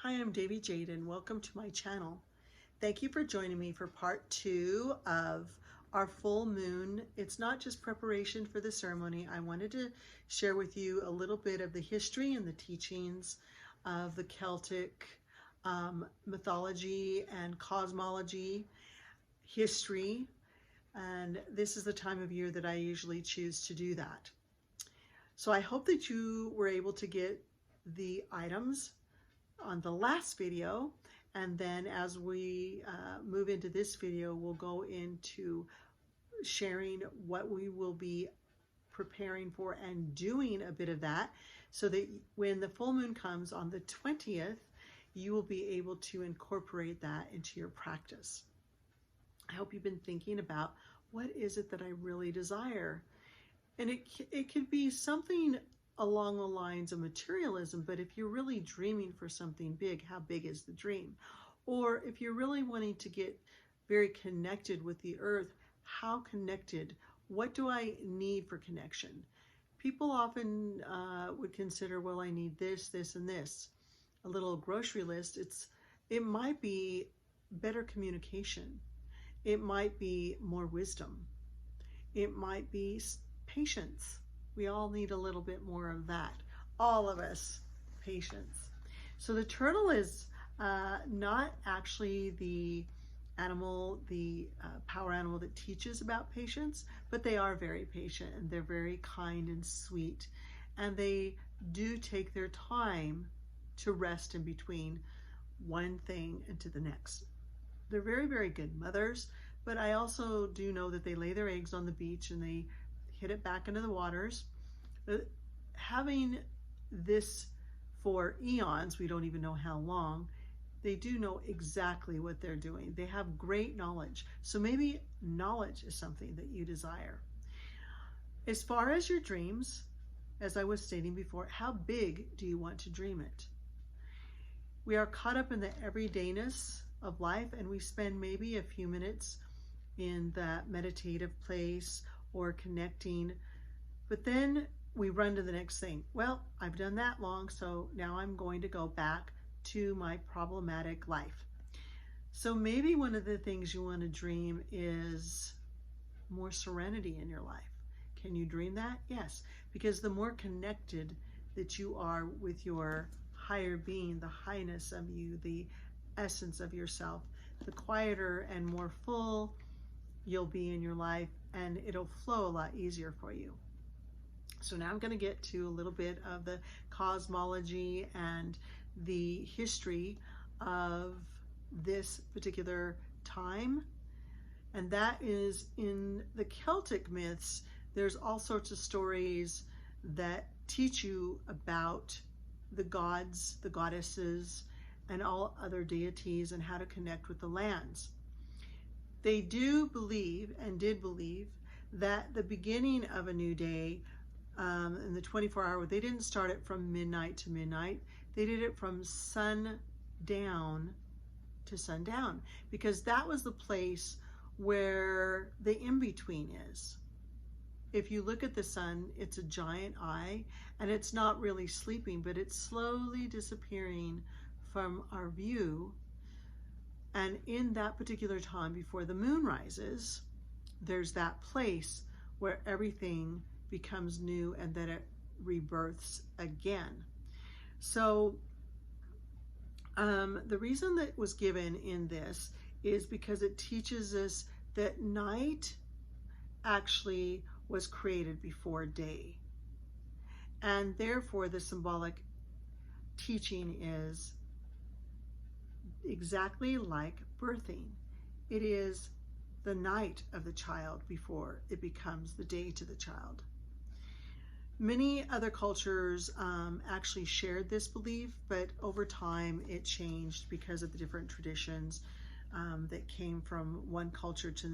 Hi, I'm Devi Jade and welcome to my channel. Thank you for joining me for part 2 of our full moon. It's not just preparation for the ceremony. I wanted to share with you a little bit of the history and the teachings of the Celtic mythology and cosmology history. And this is the time of year that I usually choose to do that. So I hope that you were able to get the items on the last video, and then as we move into this video, we'll go into sharing what we will be preparing for and doing a bit of that, so that when the full moon comes on the 20th, you will be able to incorporate that into your practice. I hope you've been thinking about, what is it that I really desire? And it could be something along the lines of materialism, but if you're really dreaming for something big, how big is the dream? Or if you're really wanting to get very connected with the earth, how connected? What do I need for connection? People often would consider, well, I need this, this, and this. A little grocery list. It might be better communication. It might be more wisdom. It might be patience. We all need a little bit more of that. All of us, patience. So the turtle is not actually the animal, the power animal that teaches about patience, but they are very patient and they're very kind and sweet. And they do take their time to rest in between one thing and to the next. They're very, very good mothers, but I also do know that they lay their eggs on the beach and they hit it back into the waters. Having this for eons, we don't even know how long, they do know exactly what they're doing. They have great knowledge. So maybe knowledge is something that you desire. As far as your dreams, as I was stating before, how big do you want to dream it? We are caught up in the everydayness of life, and we spend maybe a few minutes in that meditative place or connecting, but then we run to the next thing. Well, I've done that long, so now I'm going to go back to my problematic life. So maybe one of the things you want to dream is more serenity in your life. Can you dream that? Yes, because the more connected that you are with your higher being, the highness of you, the essence of yourself, the quieter and more full you'll be in your life, and it'll flow a lot easier for you. So now I'm going to get to a little bit of the cosmology and the history of this particular time. And that is, in the Celtic myths, there's all sorts of stories that teach you about the gods, the goddesses, and all other deities and how to connect with the lands. They do believe and did believe that the beginning of a new day in the 24-hour, they didn't start it from midnight to midnight. They did it from sundown to sundown, because that was the place where the in-between is. If you look at the sun, it's a giant eye, and it's not really sleeping, but it's slowly disappearing from our view. And in that particular time before the moon rises, there's that place where everything becomes new and then it rebirths again. So the reason that was given in this is because it teaches us that night actually was created before day. And therefore the symbolic teaching is exactly like birthing. It is the night of the child before it becomes the day to the child. Many other cultures actually shared this belief, but over time it changed because of the different traditions that came from one culture to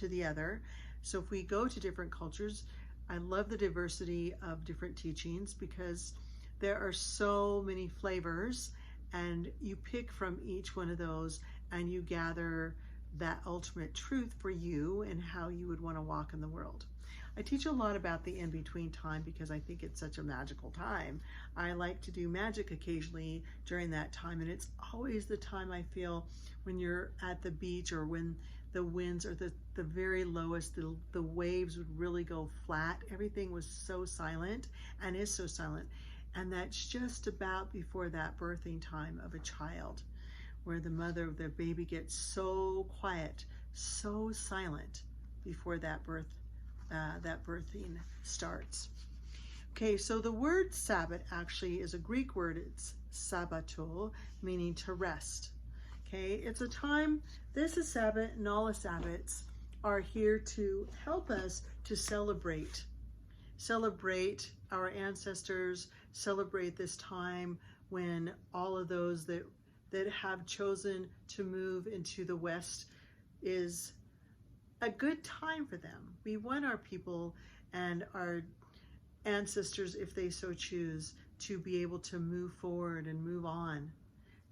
the other. So if we go to different cultures, I love the diversity of different teachings, because there are so many flavors, and you pick from each one of those and you gather that ultimate truth for you and how you would want to walk in the world. I teach a lot about the in-between time because I think it's such a magical time. I like to do magic occasionally during that time, and it's always the time I feel when you're at the beach or when the winds are the very lowest, the waves would really go flat. Everything was so silent and is so silent. And that's just about before that birthing time of a child, where the mother of the baby gets so quiet, so silent before that birthing starts. Okay, so the word Sabbath actually is a Greek word. It's sabbato, meaning to rest. Okay, it's a time, this is Sabbath, and all the Sabbaths are here to help us to celebrate our ancestors, celebrate this time when all of those that have chosen to move into the West is a good time for them. We want our people and our ancestors, if they so choose, to be able to move forward and move on.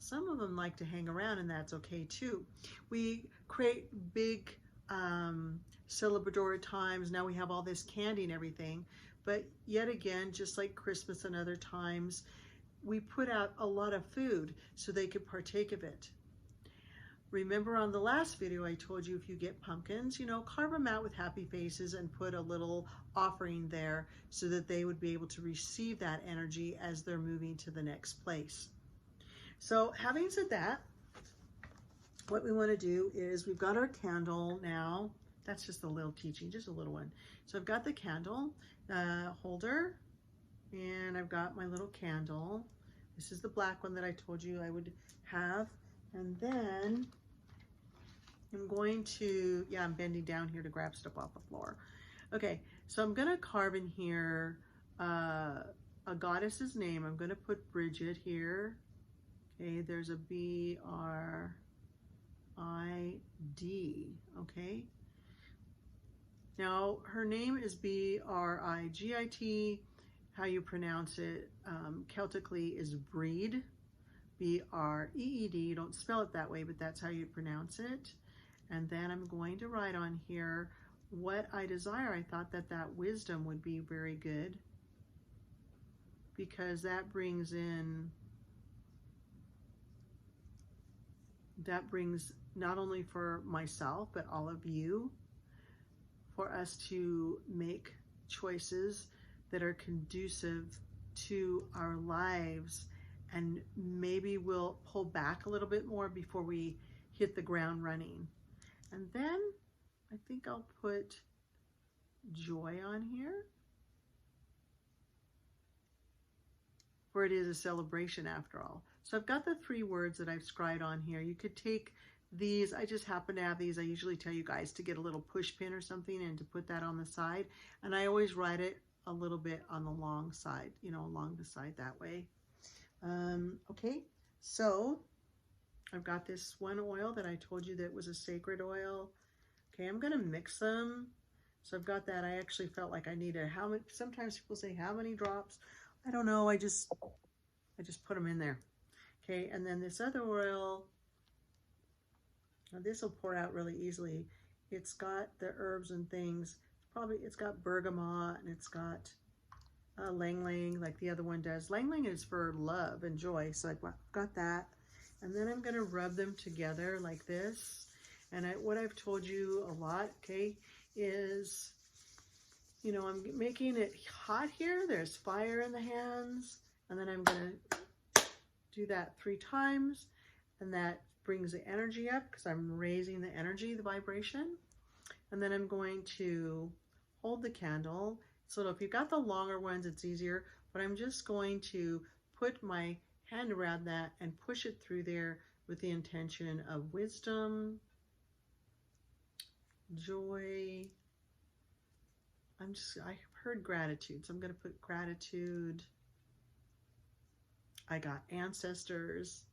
Some of them like to hang around, and that's okay too. We create big celebratory times. Now we have all this candy and everything, but yet again, just like Christmas and other times, we put out a lot of food so they could partake of it. Remember on the last video I told you, if you get pumpkins, carve them out with happy faces and put a little offering there so that they would be able to receive that energy as they're moving to the next place. So having said that, what we want to do is we've got our candle now. That's just a little teaching, just a little one. So I've got the candle holder, and I've got my little candle. This is the black one that I told you I would have. And then I'm going to, I'm bending down here to grab stuff off the floor. Okay, so I'm gonna carve in here a goddess's name. I'm gonna put Bridget here. Okay, there's a B-R-I-D, okay? Now, her name is B-R-I-G-I-T. How you pronounce it Celtically is Breed, B-R-E-E-D. You don't spell it that way, but that's how you pronounce it. And then I'm going to write on here what I desire. I thought that wisdom would be very good, because that brings not only for myself, but all of you, for us to make choices that are conducive to our lives, and maybe we'll pull back a little bit more before we hit the ground running. And then I think I'll put joy on here, for it is a celebration after all. So I've got the 3 words that I've scried on here. You could take these, I just happen to have these. I usually tell you guys to get a little push pin or something and to put that on the side. And I always write it a little bit on the long side, along the side that way. Okay, so I've got this one oil that I told you that was a sacred oil. Okay, I'm gonna mix them. So I've got that. I actually felt like I needed how many, sometimes people say how many drops. I don't know, I just put them in there. Okay, and then this other oil, now this will pour out really easily. It's got the herbs and things. It's got bergamot, and it's got lang lang, like the other one does. Lang lang is for love and joy, so I've got that. And then I'm gonna rub them together like this. And what I've told you a lot, okay, is, I'm making it hot here. There's fire in the hands. And then I'm gonna do that 3 times. And that brings the energy up because I'm raising the energy, the vibration. And then I'm going to hold the candle. So if you've got the longer ones, it's easier, but I'm just going to put my hand around that and push it through there with the intention of wisdom, joy. I heard gratitude, so I'm going to put gratitude. I got ancestors,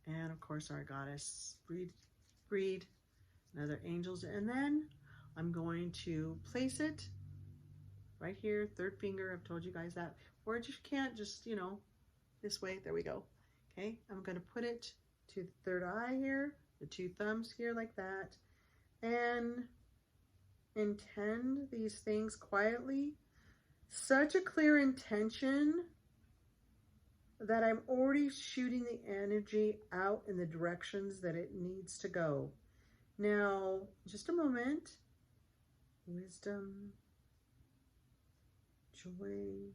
and of course our goddess Breed, and other angels. And then I'm going to place it right here, 3rd finger. I've told you guys that. Or you can't just, this way. There we go. Okay, I'm going to put it to the 3rd eye here, the 2 thumbs here like that. And intend these things quietly. Such a clear intention that I'm already shooting the energy out in the directions that it needs to go. Now, just a moment. Wisdom, joy.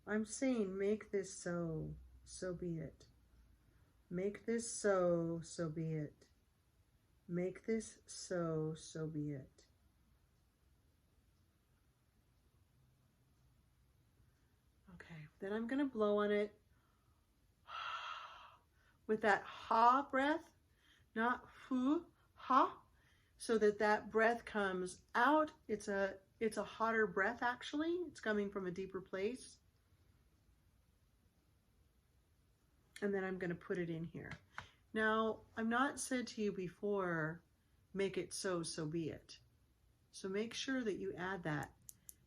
I'm saying, make this so, so be it. Make this so, so be it. Make this so, so be it. Okay, then I'm going to blow on it with that ha breath, not fu, ha, so that that breath comes out. It's a hotter breath, actually. It's coming from a deeper place. And then I'm going to put it in here. Now, I've not said to you before, make it so, so be it. So make sure that you add that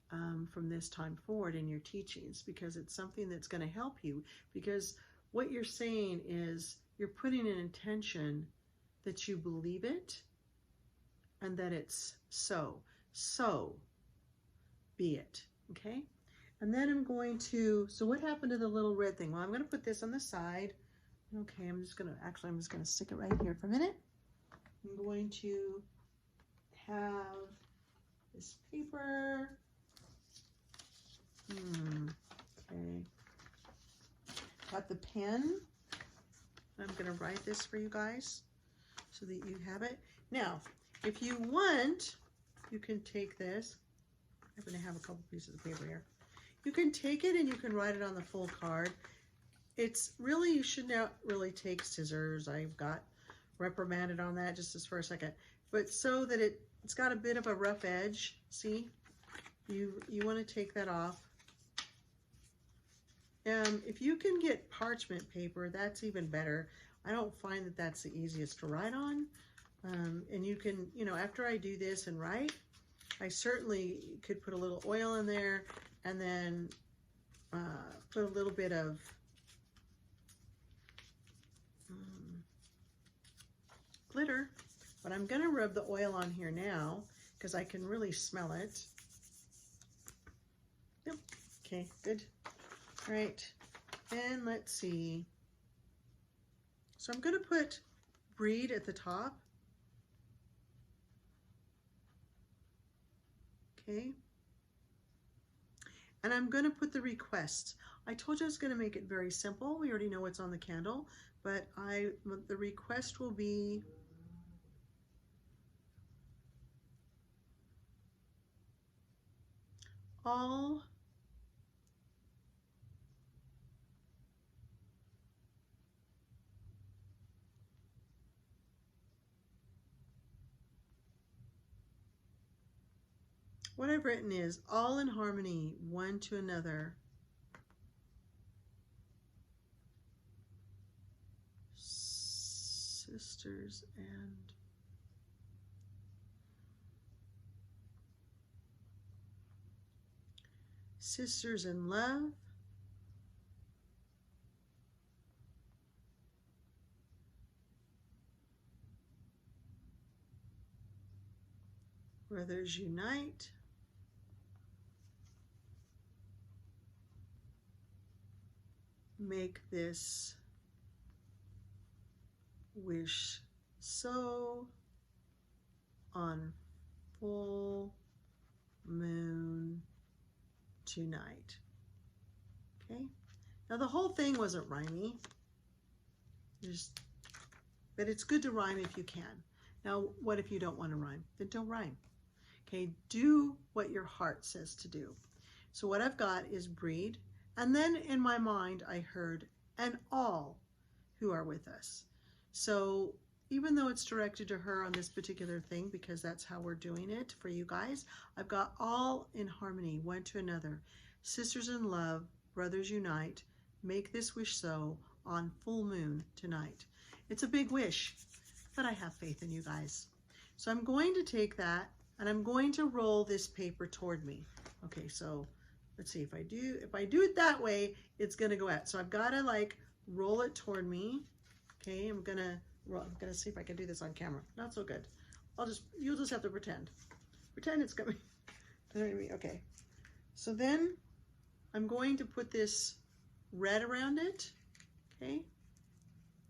from this time forward in your teachings, because it's something that's going to help you. Because what you're saying is you're putting an intention that you believe it and that it's so. So be it. Okay? And then I'm going to, so what happened to the little red thing? Well, I'm going to put this on the side. Okay, I'm just going to stick it right here for a minute. I'm going to have this paper. Okay. Got the pen. I'm going to write this for you guys so that you have it. Now, if you want, you can take this. I'm going to have a couple pieces of paper here. You can take it and you can write it on the full card. It's really, you should not really take scissors. I've got reprimanded on that just for a second. But so that it's got a bit of a rough edge, see? You want to take that off. If you can get parchment paper, that's even better. I don't find that that's the easiest to write on. And you can, after I do this and write, I certainly could put a little oil in there and then put a little bit of glitter. But I'm going to rub the oil on here now because I can really smell it. Yep. Okay, good. All right, and let's see. So I'm going to put breed at the top. Okay. And I'm going to put the request. I told you I was going to make it very simple. We already know what's on the candle, but the request will be all what I've written is all in harmony, one to another. Sisters and sisters in love. Brothers unite. Make this wish so on full moon tonight. Okay. Now the whole thing wasn't rhymey. But it's good to rhyme if you can. Now, what if you don't want to rhyme? Then don't rhyme. Okay, do what your heart says to do. So what I've got is breed. And then in my mind, I heard, and all who are with us. So even though it's directed to her on this particular thing, because that's how we're doing it for you guys, I've got all in harmony, one to another. Sisters in love, brothers unite, make this wish so on full moon tonight. It's a big wish, but I have faith in you guys. So I'm going to take that and I'm going to roll this paper toward me. Okay, so let's see, if I do it that way, it's going to go out. So I've got to like roll it toward me. Okay, I'm gonna see if I can do this on camera. Not so good. You'll just have to pretend it's coming. Okay, so then I'm going to put this red around it, okay,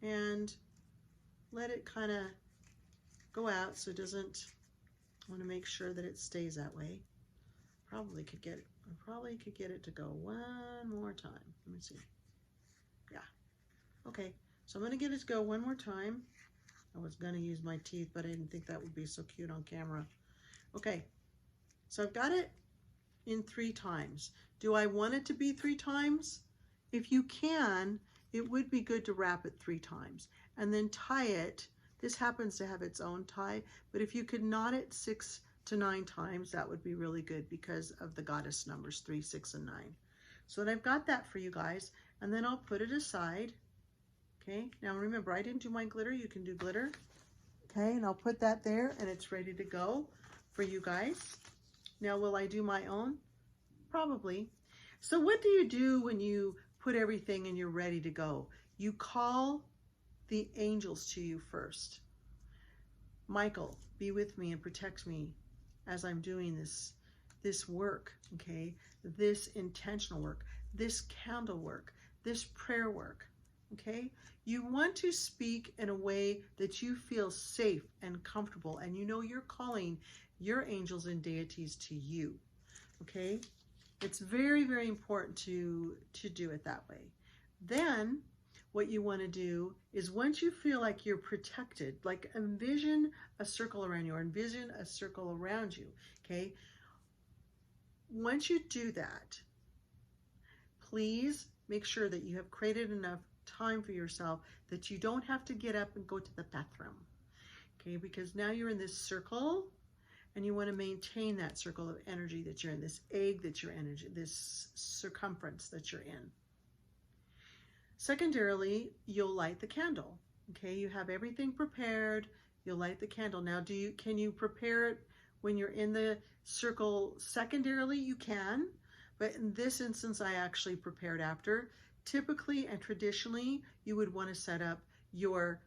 and let it kind of go out so it doesn't. I want to make sure that it stays that way. I probably could get it to go one more time. Let me see. Yeah. Okay. So I'm going to get it to go one more time. I was going to use my teeth, but I didn't think that would be so cute on camera. Okay. So I've got it in 3 times. Do I want it to be 3 times? If you can, it would be good to wrap it 3 times and then tie it. This happens to have its own tie, but if you could knot it 6 to 9 times, that would be really good because of the goddess numbers 3, 6, and 9. So then I've got that for you guys, and then I'll put it aside. Okay, now remember, I didn't do my glitter. You can do glitter. Okay, and I'll put that there, and it's ready to go for you guys. Now, will I do my own? Probably. So what do you do when you put everything and you're ready to go? You call the angels to you first. Michael, be with me and protect me as I'm doing this work, okay? This intentional work, this candle work, this prayer work, okay? You want to speak in a way that you feel safe and comfortable, and you know you're calling your angels and deities to you, okay? It's very, very important to do it that way. Then what you want to do is, once you feel like you're protected, like envision a circle around you, or envision a circle around you, okay? Once you do that, please make sure that you have created enough time for yourself that you don't have to get up and go to the bathroom, okay? Because now you're in this circle, and you want to maintain that circle of energy that you're in, this egg that you're in, this circumference that you're in. Secondarily, you'll light the candle. Okay, you have everything prepared. You'll light the candle. Now, can you prepare it when you're in the circle? Secondarily, you can, but in this instance, I actually prepared after. Typically and traditionally, you would want to set up your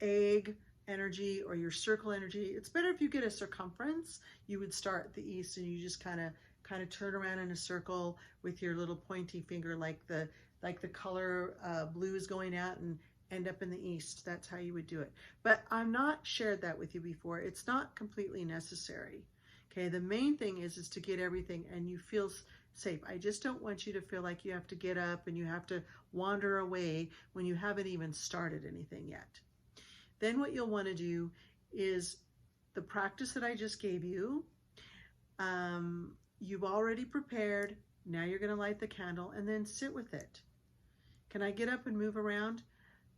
egg energy or your circle energy. It's better if you get a circumference. You would start at the east, and you just kind of turn around in a circle with your little pointy finger, like the color blue is going out, and end up in the east. That's how you would do it. But I'm not shared that with you before. It's not completely necessary. Okay, the main thing is to get everything and you feel safe. I just don't want you to feel like you have to get up and you have to wander away when you haven't even started anything yet. Then what you'll want to do is the practice that I just gave you. You've already prepared. Now you're going to light the candle and then sit with it. Can I get up and move around?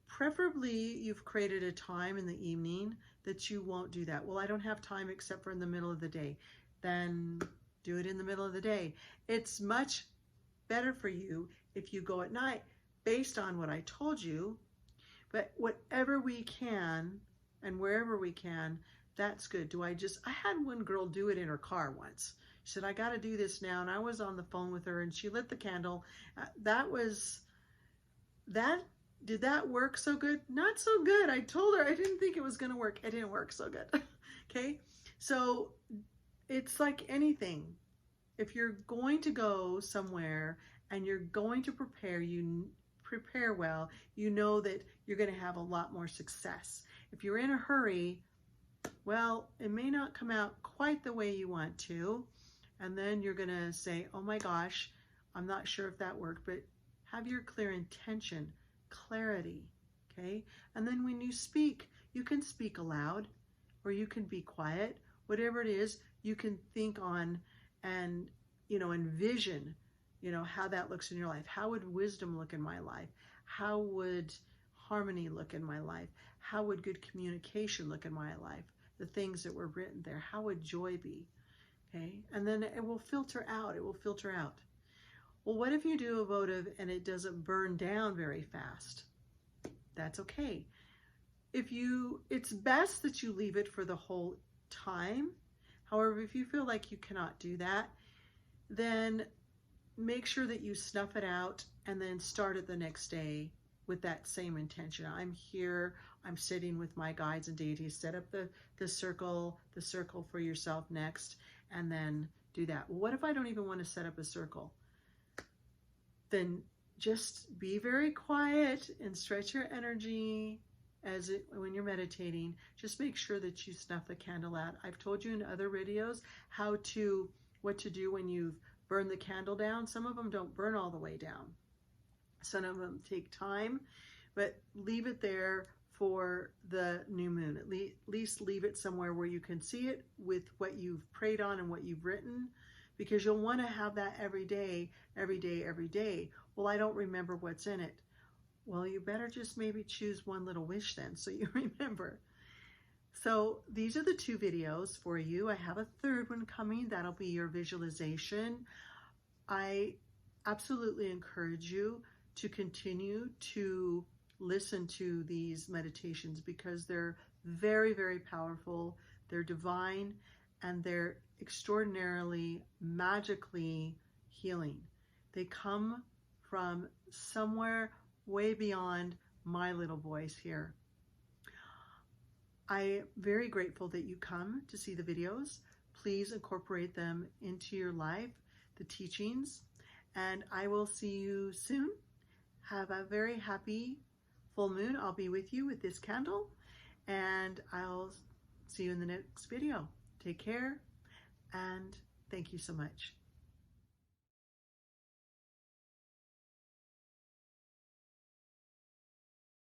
Preferably you've created a time in the evening that you won't do that. Well, I don't have time except for in the middle of the day. Then do it in the middle of the day. It's much better for you if you go at night based on what I told you. But whatever we can and wherever we can, that's good. I had one girl do it in her car once. She said, I got to do this now. And I was on the phone with her and she lit the candle. Did that work so good? Not so good. I told her I didn't think it was going to work. It didn't work so good. Okay. So it's like anything. If you're going to go somewhere and you're going to prepare well, you know that you're going to have a lot more success. If you're in a hurry, well, it may not come out quite the way you want to. And then you're going to say, oh my gosh, I'm not sure if that worked, but have your clear intention, clarity, okay? And then when you speak, you can speak aloud or you can be quiet. Whatever it is, you can think on and, envision, how that looks in your life. How would wisdom look in my life? How would harmony look in my life? How would good communication look in my life? The things that were written there. How would joy be? Okay, and then it will filter out. It will filter out. Well, what if you do a votive and it doesn't burn down very fast? That's okay. It's best that you leave it for the whole time. However, if you feel like you cannot do that, then make sure that you snuff it out and then start it the next day with that same intention. I'm here, I'm sitting with my guides and deities. Set up the circle for yourself next, and then do that. Well, what if I don't even want to set up a circle? Then just be very quiet and stretch your energy when you're meditating. Just make sure that you snuff the candle out. I've told you in other videos what to do when you've burned the candle down. Some of them don't burn all the way down. Some of them take time, but leave it there for the new moon. At least leave it somewhere where you can see it with what you've prayed on and what you've written, because you'll want to have that every day, every day, every day. Well, I don't remember what's in it. Well, you better just maybe choose one little wish then so you remember. So these are the 2 videos for you. I have a 3rd one coming. That'll be your visualization. I absolutely encourage you to continue to listen to these meditations, because they're very, very powerful. They're divine, and they're extraordinarily, magically healing. They come from somewhere way beyond my little voice here. I'm very grateful that you come to see the videos. Please incorporate them into your life, the teachings, and I will see you soon. Have a very happy full moon. I'll be with you with this candle, and I'll see you in the next video. Take care, and thank you so much.